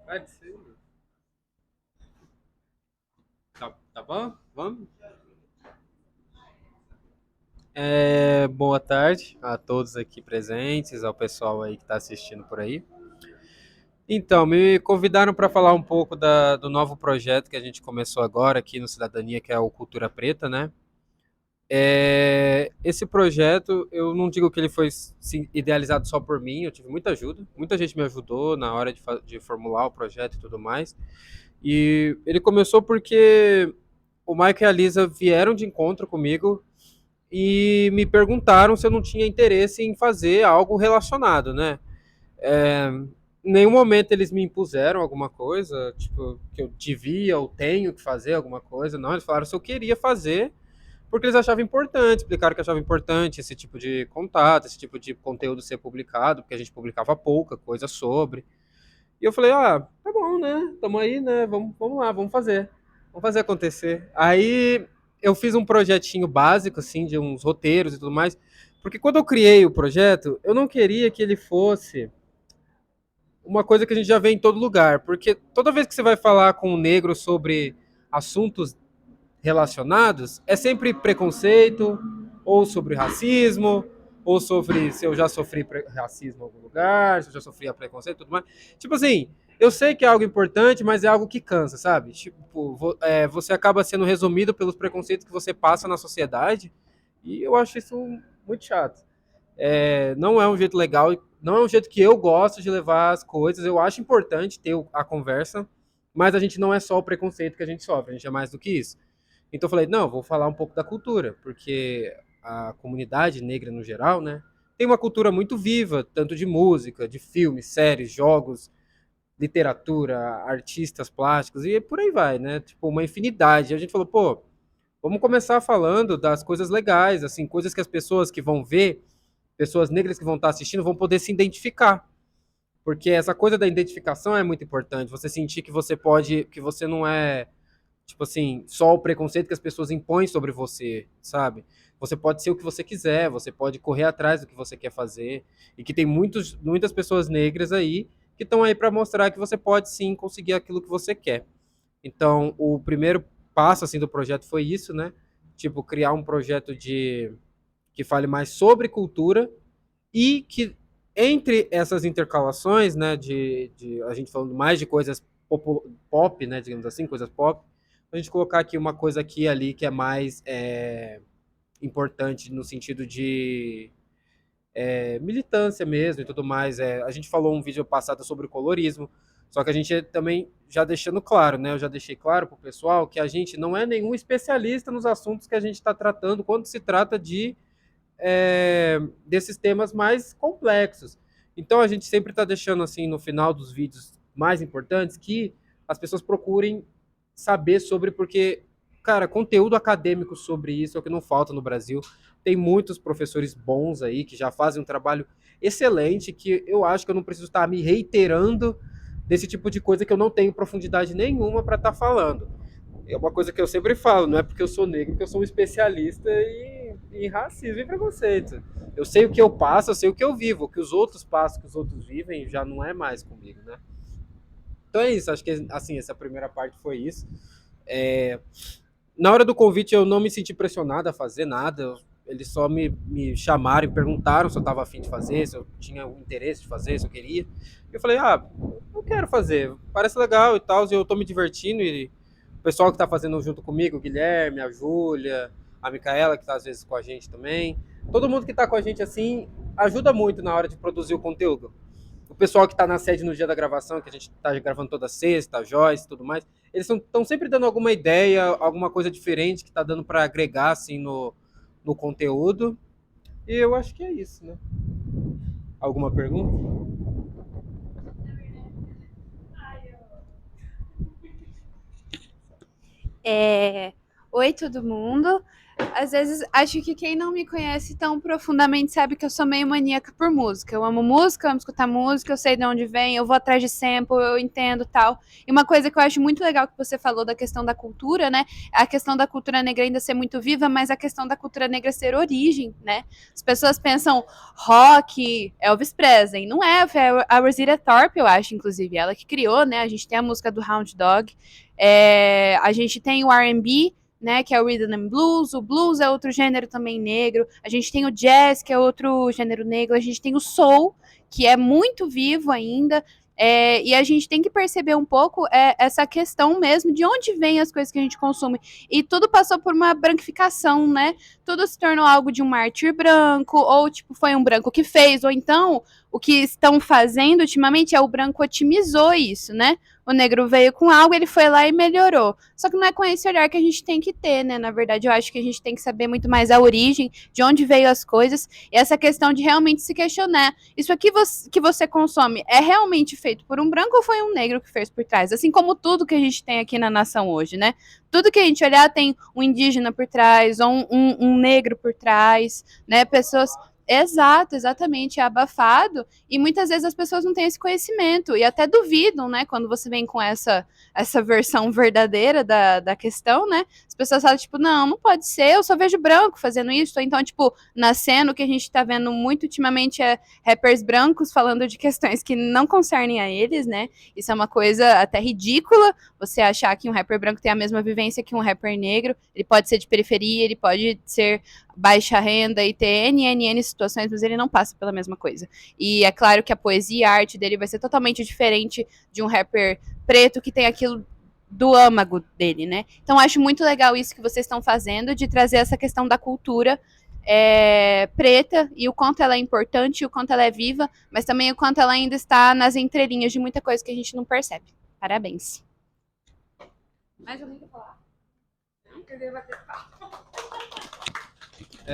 Pode ser. Tá bom? Vamos? Boa tarde a todos aqui presentes, ao pessoal aí que está assistindo por aí. Então, me convidaram para falar um pouco do novo projeto que a gente começou agora aqui no Cidadania, que é o Cultura Preta, né? Esse projeto, eu não digo que ele foi sim, idealizado só por mim, eu tive muita ajuda, muita gente me ajudou na hora de formular o projeto e tudo mais. E ele começou porque o Mike e a Lisa vieram de encontro comigo e me perguntaram se eu não tinha interesse em fazer algo relacionado, né? É, em nenhum momento eles me impuseram alguma coisa, tipo, que eu devia ou tenho que fazer alguma coisa, não. Eles falaram se eu queria fazer, porque eles achavam importante, explicaram que achavam importante esse tipo de contato, esse tipo de conteúdo ser publicado, porque a gente publicava pouca coisa sobre. E eu falei, tá bom, né? Tamo aí, né? Vamos lá, vamos fazer. Vamos fazer acontecer. Aí eu fiz um projetinho básico, assim, de uns roteiros e tudo mais. Porque quando eu criei o projeto, eu não queria que ele fosse uma coisa que a gente já vê em todo lugar. Porque toda vez que você vai falar com um negro sobre assuntos relacionados, é sempre preconceito, ou sobre racismo, ou sobre se eu já sofri racismo em algum lugar, se eu já sofri preconceito e tudo mais. Tipo assim, eu sei que é algo importante, mas é algo que cansa, sabe? Tipo, você acaba sendo resumido pelos preconceitos que você passa na sociedade, e eu acho isso muito chato. Não é um jeito legal, não é um jeito que eu gosto de levar as coisas. Eu acho importante ter a conversa, mas a gente não é só o preconceito que a gente sofre, a gente é mais do que isso. Então eu falei, não, vou falar um pouco da cultura, porque a comunidade negra no geral, né, tem uma cultura muito viva, tanto de música, de filmes, séries, jogos, literatura, artistas plásticos e por aí vai, né? Tipo, uma infinidade. E a gente falou, pô, vamos começar falando das coisas legais, assim, coisas que as pessoas que vão ver, pessoas negras que vão estar assistindo, vão poder se identificar. Porque essa coisa da identificação é muito importante. Você sentir que você pode, que você não é tipo assim, só o preconceito que as pessoas impõem sobre você, sabe? Você pode ser o que você quiser, você pode correr atrás do que você quer fazer, e que tem muitas pessoas negras aí que estão aí para mostrar que você pode sim conseguir aquilo que você quer. Então, o primeiro passo assim do projeto foi isso, né? Tipo, criar um projeto de que fale mais sobre cultura e que entre essas intercalações, né, de a gente falando mais de coisas pop, né, digamos assim, coisas pop, a gente colocar aqui uma coisa aqui e ali que é mais importante no sentido de militância mesmo e tudo mais. A gente falou um vídeo passado sobre o colorismo, só que a gente também já deixando claro, né? Eu já deixei claro para o pessoal que a gente não é nenhum especialista nos assuntos que a gente está tratando quando se trata desses temas mais complexos. Então a gente sempre está deixando assim no final dos vídeos mais importantes que as pessoas procurem saber sobre, porque, cara, conteúdo acadêmico sobre isso é o que não falta no Brasil. Tem muitos professores bons aí que já fazem um trabalho excelente, que eu acho que eu não preciso estar me reiterando desse tipo de coisa que eu não tenho profundidade nenhuma para estar falando. É uma coisa que eu sempre falo, não é porque eu sou negro que eu sou um especialista em racismo e preconceito. Eu sei o que eu passo, eu sei o que eu vivo, o que os outros passam, o que os outros vivem, já não é mais comigo, né? Então é isso, acho que assim, essa primeira parte foi isso. É, Na hora do convite eu não me senti pressionado a fazer nada, eles só me chamaram e perguntaram se eu estava afim de fazer, se eu tinha o interesse de fazer, se eu queria. Eu falei, eu quero fazer, parece legal e tal, e eu tô me divertindo e o pessoal que tá fazendo junto comigo, o Guilherme, a Júlia, a Micaela, que tá às vezes com a gente também, todo mundo que tá com a gente assim, ajuda muito na hora de produzir o conteúdo. O pessoal que tá na sede no dia da gravação, que a gente tá gravando toda sexta, a Joyce e tudo mais, eles estão sempre dando alguma ideia, alguma coisa diferente que tá dando para agregar assim no conteúdo. E eu acho que é isso, né? Alguma pergunta? Oi, todo mundo. Às vezes, acho que quem não me conhece tão profundamente sabe que eu sou meio maníaca por música. Eu amo música, eu amo escutar música, eu sei de onde vem, eu vou atrás de sample, eu entendo tal. E uma coisa que eu acho muito legal que você falou da questão da cultura, né? A questão da cultura negra ainda ser muito viva, mas a questão da cultura negra ser origem, né? As pessoas pensam rock, Elvis Presley. Não é, foi a Rosita Thorpe, eu acho, inclusive, ela que criou, né? A gente tem a música do Hound Dog, a gente tem o R&B, né, que é o rhythm and blues. O blues é outro gênero também negro. A gente tem o jazz, que é outro gênero negro. A gente tem o soul, que é muito vivo ainda. E a gente tem que perceber um pouco essa questão mesmo de onde vêm as coisas que a gente consome. E tudo passou por uma branquificação, né? Tudo se tornou algo de um mártir branco, ou tipo, foi um branco que fez, ou então o que estão fazendo ultimamente é o branco otimizou isso, né? O negro veio com algo, ele foi lá e melhorou. Só que não é com esse olhar que a gente tem que ter, né? Na verdade, eu acho que a gente tem que saber muito mais a origem, de onde veio as coisas, e essa questão de realmente se questionar. Isso aqui que você consome é realmente feito por um branco ou foi um negro que fez por trás? Assim como tudo que a gente tem aqui na nação hoje, né? Tudo que a gente olhar tem um indígena por trás, ou um negro por trás, né? Pessoas. Exato, exatamente, é abafado e muitas vezes as pessoas não têm esse conhecimento e até duvidam, né, quando você vem com essa versão verdadeira da questão, né? As pessoas falam, tipo, não, não pode ser, eu só vejo branco fazendo isso. Ou então, tipo, na cena, o que a gente tá vendo muito ultimamente é rappers brancos falando de questões que não concernem a eles, né? Isso é uma coisa até ridícula, você achar que um rapper branco tem a mesma vivência que um rapper negro. Ele pode ser de periferia, ele pode ser baixa renda e ter N situações, mas ele não passa pela mesma coisa. E é claro que a poesia e a arte dele vai ser totalmente diferente de um rapper preto que tem aquilo do âmago dele, né? Então acho muito legal isso que vocês estão fazendo, de trazer essa questão da cultura preta e o quanto ela é importante, o quanto ela é viva, mas também o quanto ela ainda está nas entrelinhas de muita coisa que a gente não percebe. Parabéns. Mais alguém quer falar?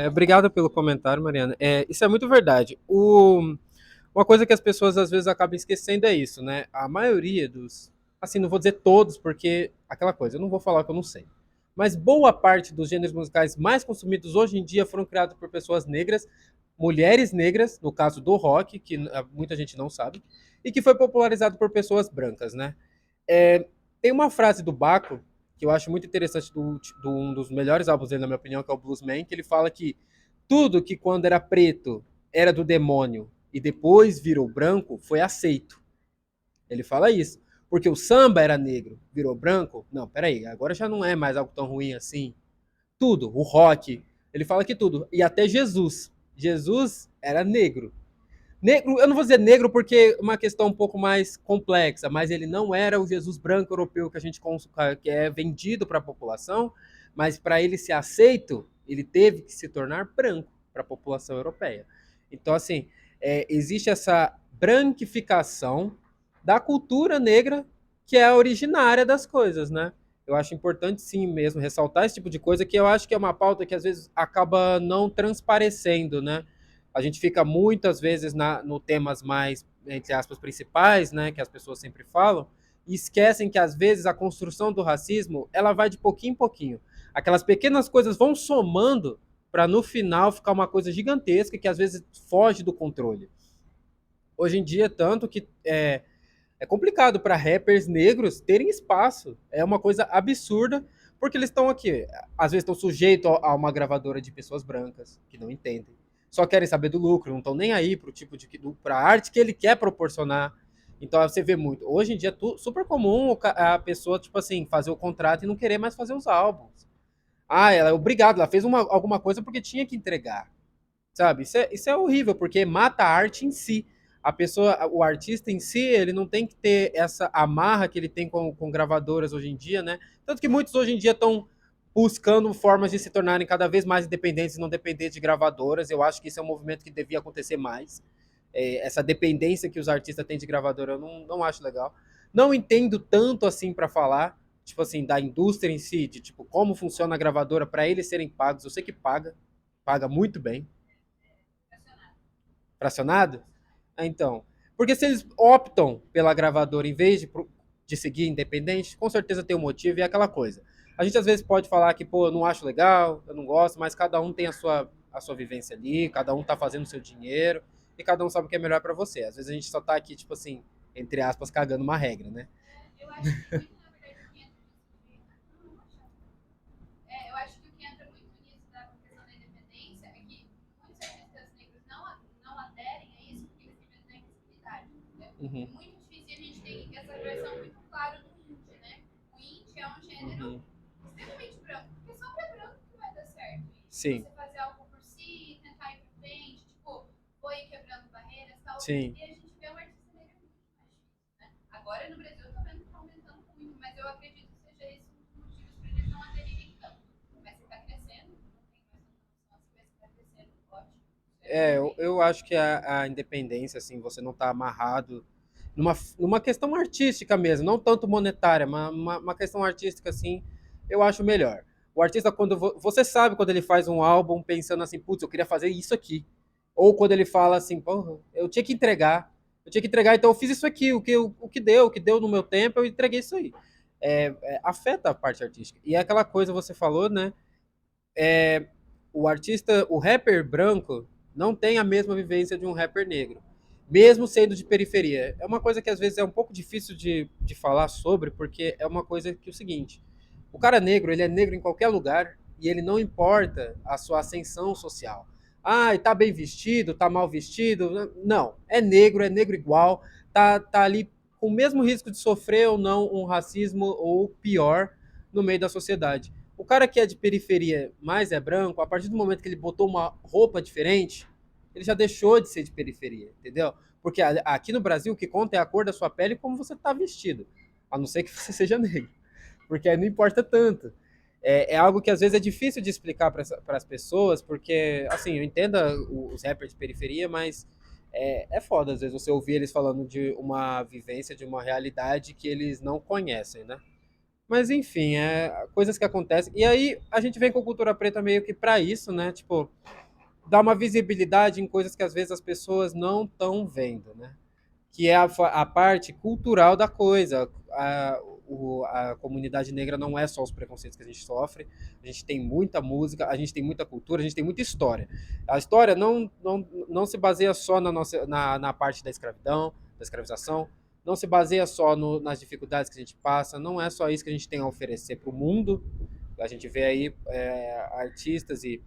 Obrigado pelo comentário, Mariana. Isso é muito verdade. Uma coisa que as pessoas às vezes acabam esquecendo é isso, né? A maioria dos. Assim, não vou dizer todos, porque aquela coisa, eu não vou falar que eu não sei. Mas boa parte dos gêneros musicais mais consumidos hoje em dia foram criados por pessoas negras, mulheres negras, no caso do rock, que muita gente não sabe, e que foi popularizado por pessoas brancas, né? Tem uma frase do Baco que eu acho muito interessante do um dos melhores álbuns dele, na minha opinião, que é o Bluesman, que ele fala que tudo que quando era preto era do demônio e depois virou branco foi aceito. Ele fala isso. Porque o samba era negro, virou branco. Não, peraí, agora já não é mais algo tão ruim assim. Tudo, o rock. Ele fala que tudo. E até Jesus. Jesus era negro. Negro, eu não vou dizer negro porque é uma questão um pouco mais complexa, mas ele não era o Jesus branco europeu que a gente que é vendido para a população, mas para ele ser aceito, ele teve que se tornar branco para a população europeia. Então, assim, existe essa branquificação da cultura negra que é a originária das coisas, né? Eu acho importante sim mesmo ressaltar esse tipo de coisa que eu acho que é uma pauta que às vezes acaba não transparecendo, né? A gente fica muitas vezes no temas mais, entre aspas, principais, né, que as pessoas sempre falam, e esquecem que às vezes a construção do racismo, ela vai de pouquinho em pouquinho. Aquelas pequenas coisas vão somando para no final ficar uma coisa gigantesca que às vezes foge do controle. Hoje em dia, tanto que é complicado para rappers negros terem espaço. É uma coisa absurda, porque eles estão aqui. Às vezes estão sujeitos a uma gravadora de pessoas brancas, que não entendem. Só querem saber do lucro, não estão nem aí para o tipo de para a arte que ele quer proporcionar. Então você vê muito. Hoje em dia é super comum a pessoa, tipo assim, fazer o contrato e não querer mais fazer os álbuns. Ah, ela é obrigada, ela fez alguma coisa porque tinha que entregar. Sabe? Isso é horrível, porque mata a arte em si. A pessoa, o artista em si, ele não tem que ter essa amarra que ele tem com gravadoras hoje em dia, né? Tanto que muitos hoje em dia estão buscando formas de se tornarem cada vez mais independentes e não dependentes de gravadoras. Eu acho que isso é um movimento que devia acontecer mais. Essa dependência que os artistas têm de gravadora, eu não acho legal. Não entendo tanto assim para falar, tipo assim, da indústria em si, de tipo como funciona a gravadora para eles serem pagos. Eu sei que paga muito bem, fracionado? Então, porque se eles optam pela gravadora em vez de seguir independente, com certeza tem um motivo e é aquela coisa. A gente às vezes pode falar que, pô, eu não acho legal, eu não gosto, mas cada um tem a sua vivência ali, cada um tá fazendo o seu dinheiro e cada um sabe o que é melhor pra você. Às vezes a gente só tá aqui, tipo assim, entre aspas, cagando uma regra, né? Eu acho que muito, na verdade, o que entra eu acho que o que entra muito nisso da questão da independência é que muitos artistas negros não aderem a isso porque eles têm medo da invisibilidade. Né? Uhum. É muito difícil, a gente tem essa versão muito clara do indie, né? O indie é um gênero extremamente branco, porque só pra branco que vai dar certo. Sim. Você fazer algo por si, tentar ir pra frente, tipo, foi quebrando barreiras e tal. Sim. E a gente vê um artista negro muito mais difícil, né? Agora no Brasil eu tô vendo que tá aumentando muito, mas eu acredito que seja esse um dos motivos pra eles não aderirem tanto. Mas você tá crescendo, não tem mais tanta noção assim, mas você tá crescendo, ótimo. Eu acho que a independência, assim, você não tá amarrado numa questão artística mesmo, não tanto monetária, mas uma questão artística, assim, eu acho melhor. O artista, quando você sabe quando ele faz um álbum pensando assim, putz, eu queria fazer isso aqui. Ou quando ele fala assim, porra, eu tinha que entregar, então eu fiz isso aqui, o que deu no meu tempo, eu entreguei isso aí. Afeta a parte artística. E é aquela coisa que você falou, né? O artista, o rapper branco, não tem a mesma vivência de um rapper negro, mesmo sendo de periferia. É uma coisa que às vezes é um pouco difícil de falar sobre, porque é uma coisa que é o seguinte: o cara negro, ele é negro em qualquer lugar e ele não importa a sua ascensão social. Ah, tá bem vestido, tá mal vestido. Não, é negro igual, tá ali com o mesmo risco de sofrer ou não um racismo ou pior no meio da sociedade. O cara que é de periferia, mas é branco, a partir do momento que ele botou uma roupa diferente, ele já deixou de ser de periferia, entendeu? Porque aqui no Brasil o que conta é a cor da sua pele e como você está vestido, a não ser que você seja negro, porque aí não importa tanto. É algo que às vezes é difícil de explicar para as pessoas, porque, assim, eu entendo os rappers de periferia, mas é foda às vezes você ouvir eles falando de uma vivência, de uma realidade que eles não conhecem, né? Mas enfim, coisas que acontecem. E aí a gente vem com cultura preta meio que para isso, né? Tipo, dar uma visibilidade em coisas que às vezes as pessoas não estão vendo, né? Que é a parte cultural da coisa. A comunidade negra não é só os preconceitos que a gente sofre. A gente tem muita música, a gente tem muita cultura, a gente tem muita história. A história não se baseia só na parte da escravidão, da escravização, não se baseia só nas dificuldades que a gente passa, não é só isso que a gente tem a oferecer para o mundo. A gente vê aí artistas e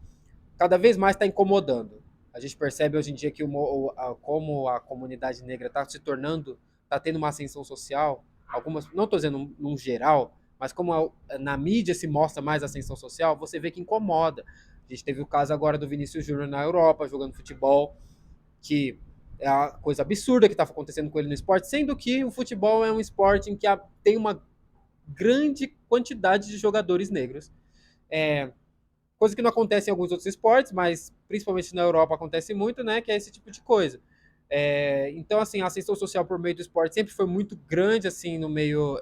cada vez mais está incomodando. A gente percebe hoje em dia que como a comunidade negra está se tornando, está tendo uma ascensão social. Algumas, não estou dizendo num geral, mas como na mídia se mostra mais ascensão social, você vê que incomoda. A gente teve o caso agora do Vinícius Júnior na Europa, jogando futebol, que é a coisa absurda que está acontecendo com ele no esporte, sendo que o futebol é um esporte em que tem uma grande quantidade de jogadores negros. Coisa que não acontece em alguns outros esportes, mas principalmente na Europa acontece muito, né? Que é esse tipo de coisa. Então, assim, a ascensão social por meio do esporte sempre foi muito grande, assim, no meio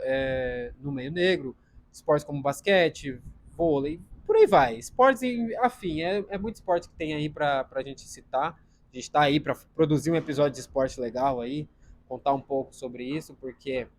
negro. Esportes como basquete, vôlei, por aí vai. Esportes, afim, é muito esporte que tem aí pra gente citar. A gente tá aí para produzir um episódio de esporte legal aí, contar um pouco sobre isso, porque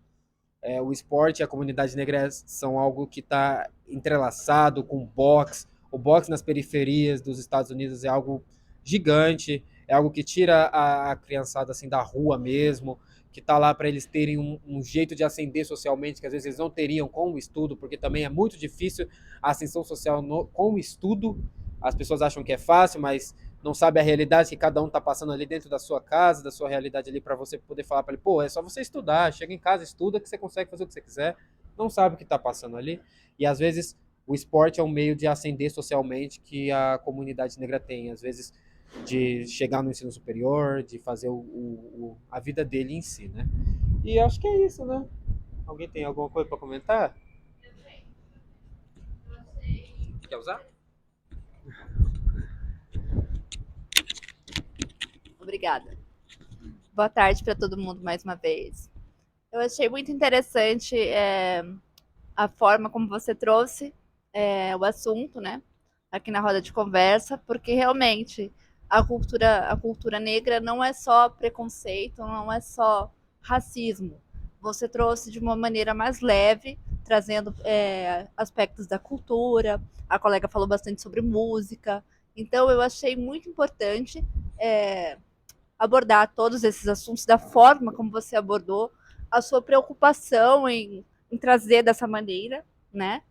o esporte e a comunidade negra são algo que está entrelaçado com o boxe. O boxe nas periferias dos Estados Unidos é algo gigante, é algo que tira a criançada assim da rua mesmo, que está lá para eles terem um jeito de ascender socialmente que às vezes eles não teriam com o estudo, porque também é muito difícil a ascensão social com o estudo. As pessoas acham que é fácil, mas não sabe a realidade que cada um está passando ali dentro da sua casa, da sua realidade ali, para você poder falar para ele, pô, é só você estudar, chega em casa, estuda que você consegue fazer o que você quiser, não sabe o que está passando ali. E às vezes o esporte é um meio de ascender socialmente que a comunidade negra tem, às vezes de chegar no ensino superior, de fazer a vida dele em si, né? E acho que é isso, né? Alguém tem alguma coisa para comentar? Quer usar? Obrigada. Boa tarde para todo mundo mais uma vez. Eu achei muito interessante a forma como você trouxe o assunto, né, aqui na roda de conversa, porque realmente a cultura negra não é só preconceito, não é só racismo. Você trouxe de uma maneira mais leve, trazendo aspectos da cultura. A colega falou bastante sobre música. Então, eu achei muito importante abordar todos esses assuntos da forma como você abordou, a sua preocupação em trazer dessa maneira, né?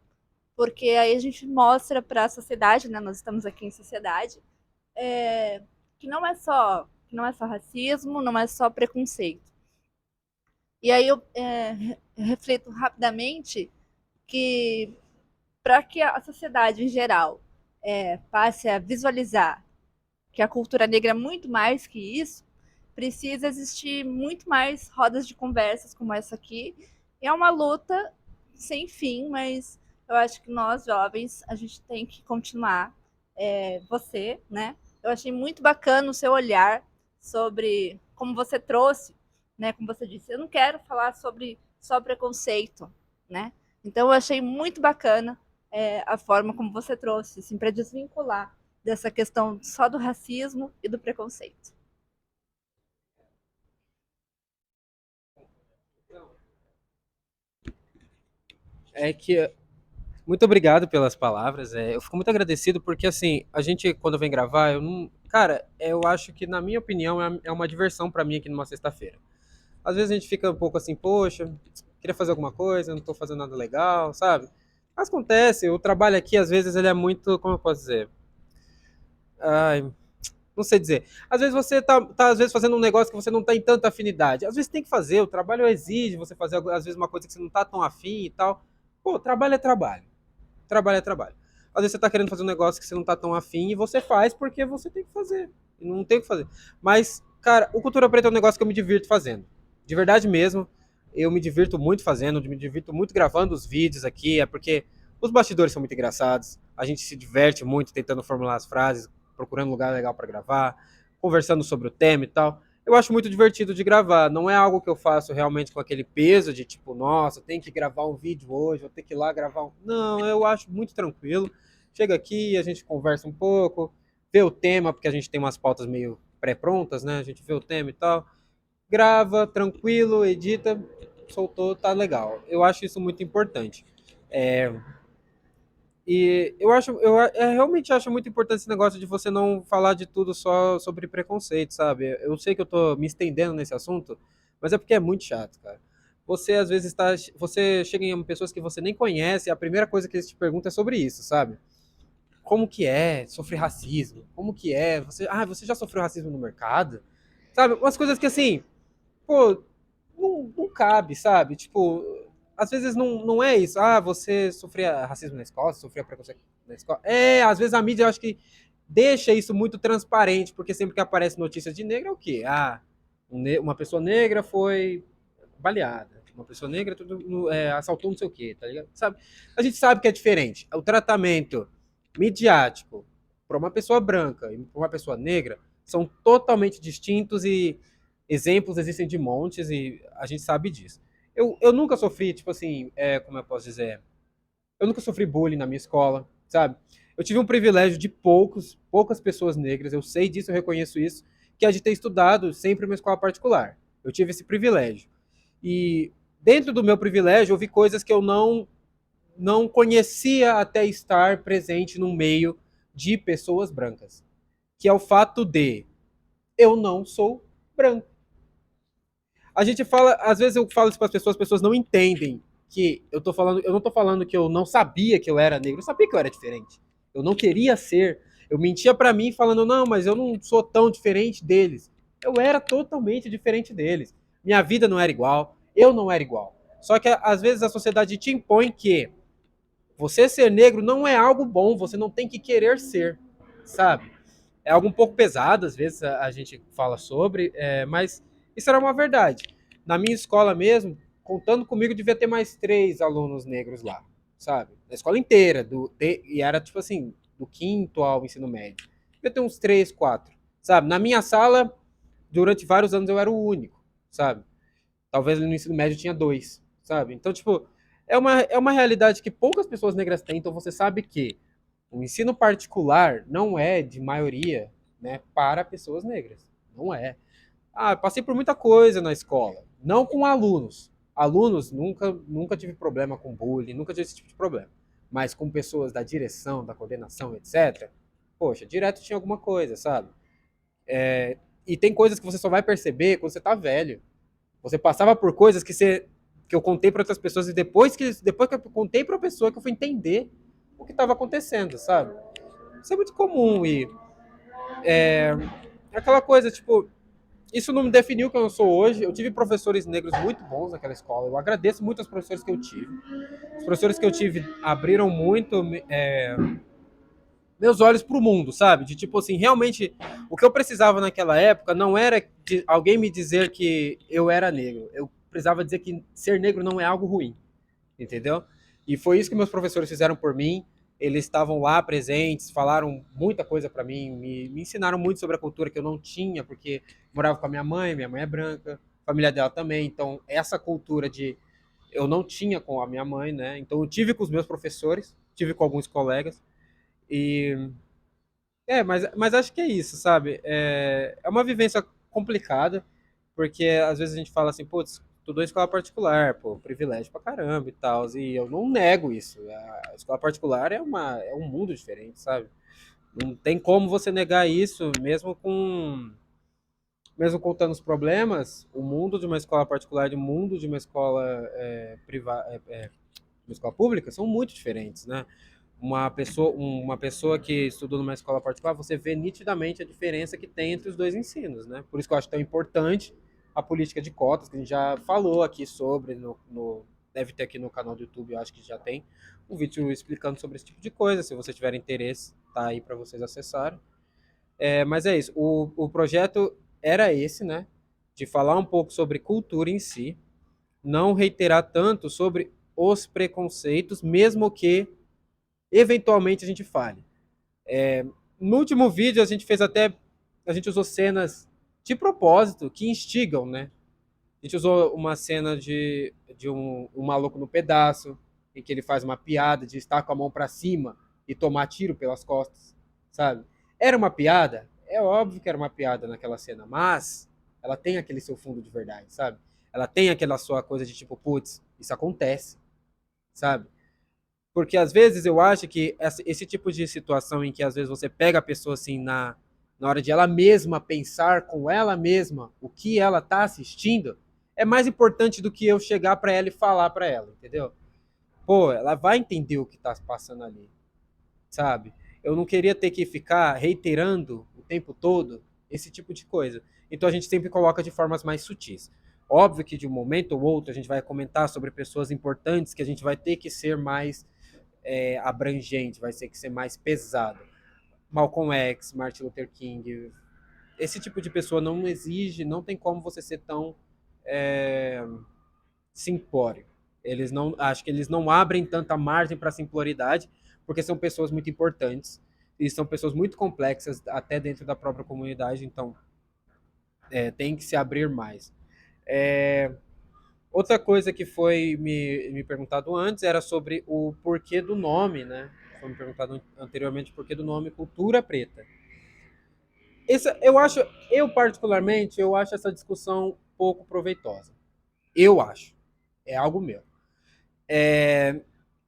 Porque aí a gente mostra para a sociedade, né? Nós estamos aqui em sociedade, que não é só racismo, não é só preconceito. E aí eu reflito rapidamente que para que a sociedade em geral passe a visualizar que a cultura negra é muito mais que isso, precisa existir muito mais rodas de conversas como essa aqui. E é uma luta sem fim, mas eu acho que nós, jovens, a gente tem que continuar. Você, né? Eu achei muito bacana o seu olhar sobre como você trouxe, né? Como você disse, eu não quero falar sobre só preconceito, né? Então eu achei muito bacana a forma como você trouxe, assim, para desvincular dessa questão só do racismo e do preconceito. É que muito obrigado pelas palavras. Eu fico muito agradecido porque, assim, a gente, quando vem gravar, eu não. Cara, eu acho que, na minha opinião, é uma diversão pra mim aqui numa sexta-feira. Às vezes a gente fica um pouco assim, poxa, queria fazer alguma coisa, não tô fazendo nada legal, sabe? Mas acontece, o trabalho aqui, às vezes, ele é muito. Como eu posso dizer? Ai, não sei dizer. Às vezes você tá às vezes, fazendo um negócio que você não tem tanta afinidade. Às vezes tem que fazer, o trabalho exige você fazer, às vezes, uma coisa que você não tá tão afim e tal. Pô, trabalho é trabalho. Trabalho é trabalho. Às vezes você tá querendo fazer um negócio que você não tá tão afim e você faz porque você tem que fazer. E não tem o que fazer. Mas, cara, o Cultura Preta é um negócio que eu me divirto fazendo. De verdade mesmo. Eu me divirto muito fazendo, me divirto muito gravando os vídeos aqui. É porque os bastidores são muito engraçados. A gente se diverte muito tentando formular as frases, procurando um lugar legal para gravar, conversando sobre o tema e tal. Eu acho muito divertido de gravar. Não é algo que eu faço realmente com aquele peso de tipo, nossa, tem que gravar um vídeo hoje, vou ter que ir lá gravar um. Não, eu acho muito tranquilo. Chega aqui, a gente conversa um pouco, vê o tema, porque a gente tem umas pautas meio pré-prontas, né? A gente vê o tema e tal. Grava, tranquilo, edita, soltou, tá legal. Eu acho isso muito importante. É, e eu realmente acho muito importante esse negócio de você não falar de tudo só sobre preconceito, sabe? Eu sei que eu tô me estendendo nesse assunto, mas é porque é muito chato, cara. Você às vezes você chega em pessoas que você nem conhece, e a primeira coisa que eles te perguntam é sobre isso, sabe? Como que é sofrer racismo? Como que é? Você já sofreu racismo no mercado? Sabe? Umas coisas que assim, pô, não cabe, sabe? Tipo, às vezes não é isso. Ah, você sofria racismo na escola, sofria preconceito na escola. Às vezes a mídia eu acho que deixa isso muito transparente, porque sempre que aparece notícias de negro é o quê? Uma pessoa negra foi baleada. Uma pessoa negra assaltou não sei o quê, tá ligado? Sabe? A gente sabe que é diferente. O tratamento midiático para uma pessoa branca e para uma pessoa negra são totalmente distintos e exemplos existem de montes e a gente sabe disso. Eu nunca sofri, tipo assim, como eu posso dizer, eu nunca sofri bullying na minha escola, sabe? Eu tive um privilégio de poucas pessoas negras, eu sei disso, eu reconheço isso, que é de ter estudado sempre em uma escola particular. Eu tive esse privilégio. E dentro do meu privilégio, eu vi coisas que eu não conhecia até estar presente no meio de pessoas brancas. Que é o fato de eu não sou branco. A gente fala, às vezes eu falo isso para as pessoas não entendem que eu não tô falando que eu não sabia que eu era negro, eu sabia que eu era diferente. Eu não queria ser. Eu mentia para mim falando, não, mas eu não sou tão diferente deles. Eu era totalmente diferente deles. Minha vida não era igual, eu não era igual. Só que às vezes a sociedade te impõe que você ser negro não é algo bom, você não tem que querer ser, sabe? É algo um pouco pesado, às vezes a gente fala sobre, mas isso era uma verdade. Na minha escola mesmo, contando comigo, devia ter mais 3 alunos negros lá, sabe? Na escola inteira, e era tipo assim, do quinto ao ensino médio. Devia ter uns 3, 4, sabe? Na minha sala, durante vários anos eu era o único, sabe? Talvez no ensino médio tinha 2, sabe? Então, tipo, é uma realidade que poucas pessoas negras têm, então você sabe que o ensino particular não é de maioria, né, para pessoas negras. Não é. Passei por muita coisa na escola. Não com alunos, Alunos, nunca tive problema com bullying, nunca tive esse tipo de problema. Mas com pessoas da direção, da coordenação, etc., poxa, direto tinha alguma coisa, sabe? E tem coisas que você só vai perceber quando você tá velho. Você passava por coisas que eu contei para outras pessoas e depois que eu contei para a pessoa que eu fui entender o que estava acontecendo, sabe? Isso é muito comum e aquela coisa, tipo, isso não me definiu quem eu sou hoje. Eu tive professores negros muito bons naquela escola. Eu agradeço muito aos professores que eu tive. Os professores que eu tive abriram muito meus olhos pro mundo, sabe? De tipo assim, realmente, o que eu precisava naquela época não era de alguém me dizer que eu era negro. Eu precisava dizer que ser negro não é algo ruim, entendeu? E foi isso que meus professores fizeram por mim. Eles estavam lá presentes, falaram muita coisa para mim, me ensinaram muito sobre a cultura que eu não tinha, porque morava com a minha mãe é branca, a família dela também, então essa cultura de eu não tinha com a minha mãe, né? Então eu tive com os meus professores, tive com alguns colegas, e mas acho que é isso, sabe? É uma vivência complicada, porque às vezes a gente fala assim, putz, estudou em escola particular, pô, privilégio pra caramba e tal, e eu não nego isso. A escola particular é um mundo diferente, sabe? Não tem como você negar isso, mesmo contando os problemas, o mundo de uma escola particular e o mundo de uma escola privada, uma escola pública são muito diferentes, né? Uma pessoa que estudou numa escola particular, você vê nitidamente a diferença que tem entre os dois ensinos, né? Por isso que eu acho tão importante a política de cotas, que a gente já falou aqui sobre, deve ter aqui no canal do YouTube, eu acho que já tem um vídeo explicando sobre esse tipo de coisa, se você tiver interesse, tá aí para vocês acessarem. Mas é isso, o projeto era esse, né? De falar um pouco sobre cultura em si, não reiterar tanto sobre os preconceitos, mesmo que eventualmente a gente fale. No último vídeo a gente usou cenas de propósito que instigam, né? A gente usou uma cena de um maluco no pedaço, em que ele faz uma piada de estar com a mão para cima e tomar tiro pelas costas, sabe? Era uma piada? É óbvio que era uma piada naquela cena, mas ela tem aquele seu fundo de verdade, sabe? Ela tem aquela sua coisa de tipo, putz, isso acontece, sabe? Porque às vezes eu acho que esse tipo de situação em que às vezes você pega a pessoa assim na hora de ela mesma pensar com ela mesma o que ela tá assistindo, é mais importante do que eu chegar para ela e falar para ela, entendeu? Pô, ela vai entender o que tá passando ali, sabe? Eu não queria ter que ficar reiterando o tempo todo esse tipo de coisa. Então a gente sempre coloca de formas mais sutis. Óbvio que de um momento ou outro a gente vai comentar sobre pessoas importantes que a gente vai ter que ser mais abrangente, vai ter que ser mais pesado. Malcolm X, Martin Luther King, esse tipo de pessoa não exige, não tem como você ser tão simplório. Eles não, acho que eles não abrem tanta margem para simploriedade, porque são pessoas muito importantes e são pessoas muito complexas até dentro da própria comunidade, então tem que se abrir mais. Outra coisa que foi me perguntado antes era sobre o porquê do nome, né? Foi me perguntado anteriormente o porquê do nome Cultura Preta. Eu particularmente, eu acho essa discussão pouco proveitosa. Eu acho. É algo meu.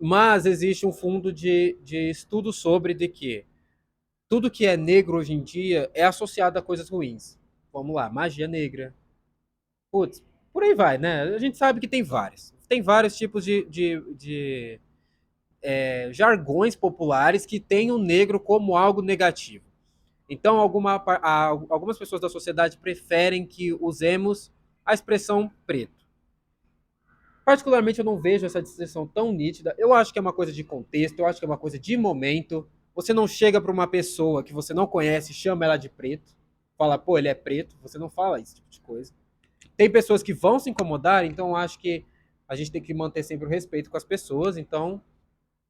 Mas existe um fundo de estudo sobre de que tudo que é negro hoje em dia é associado a coisas ruins. Vamos lá, magia negra. Putz, por aí vai, né? A gente sabe que tem vários. Tem vários tipos de jargões populares que têm o negro como algo negativo. Então, algumas pessoas da sociedade preferem que usemos a expressão preto. Particularmente, eu não vejo essa distinção tão nítida. Eu acho que é uma coisa de contexto, eu acho que é uma coisa de momento. Você não chega para uma pessoa que você não conhece e chama ela de preto, fala, pô, ele é preto. Você não fala esse tipo de coisa. Tem pessoas que vão se incomodar, então eu acho que a gente tem que manter sempre o respeito com as pessoas. Então,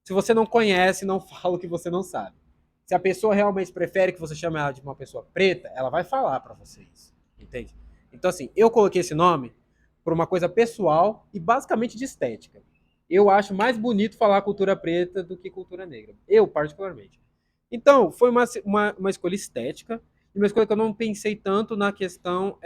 se você não conhece, não fala o que você não sabe. Se a pessoa realmente prefere que você chame ela de uma pessoa preta, ela vai falar para vocês, entende? Então, assim, eu coloquei esse nome por uma coisa pessoal e basicamente de estética. Eu acho mais bonito falar cultura preta do que cultura negra. Eu, particularmente. Então, foi uma escolha estética e uma escolha que eu não pensei tanto na questão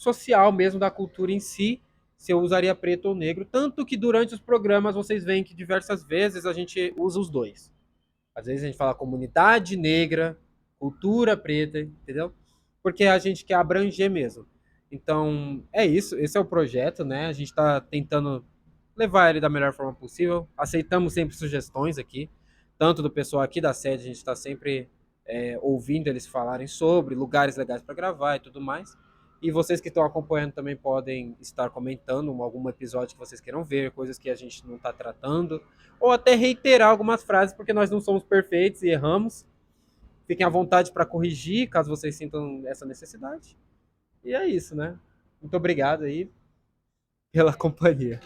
social mesmo da cultura em si, se eu usaria preto ou negro, tanto que durante os programas vocês veem que diversas vezes a gente usa os dois. Às vezes a gente fala comunidade negra, cultura preta, entendeu? Porque a gente quer abranger mesmo. Então, é isso, esse é o projeto, né? A gente está tentando levar ele da melhor forma possível. Aceitamos sempre sugestões aqui, tanto do pessoal aqui da sede, a gente está sempre ouvindo eles falarem sobre lugares legais para gravar e tudo mais. E vocês que estão acompanhando também podem estar comentando algum episódio que vocês queiram ver, coisas que a gente não está tratando, ou até reiterar algumas frases, porque nós não somos perfeitos e erramos. Fiquem à vontade para corrigir, caso vocês sintam essa necessidade. E é isso, né? Muito obrigado aí pela companhia.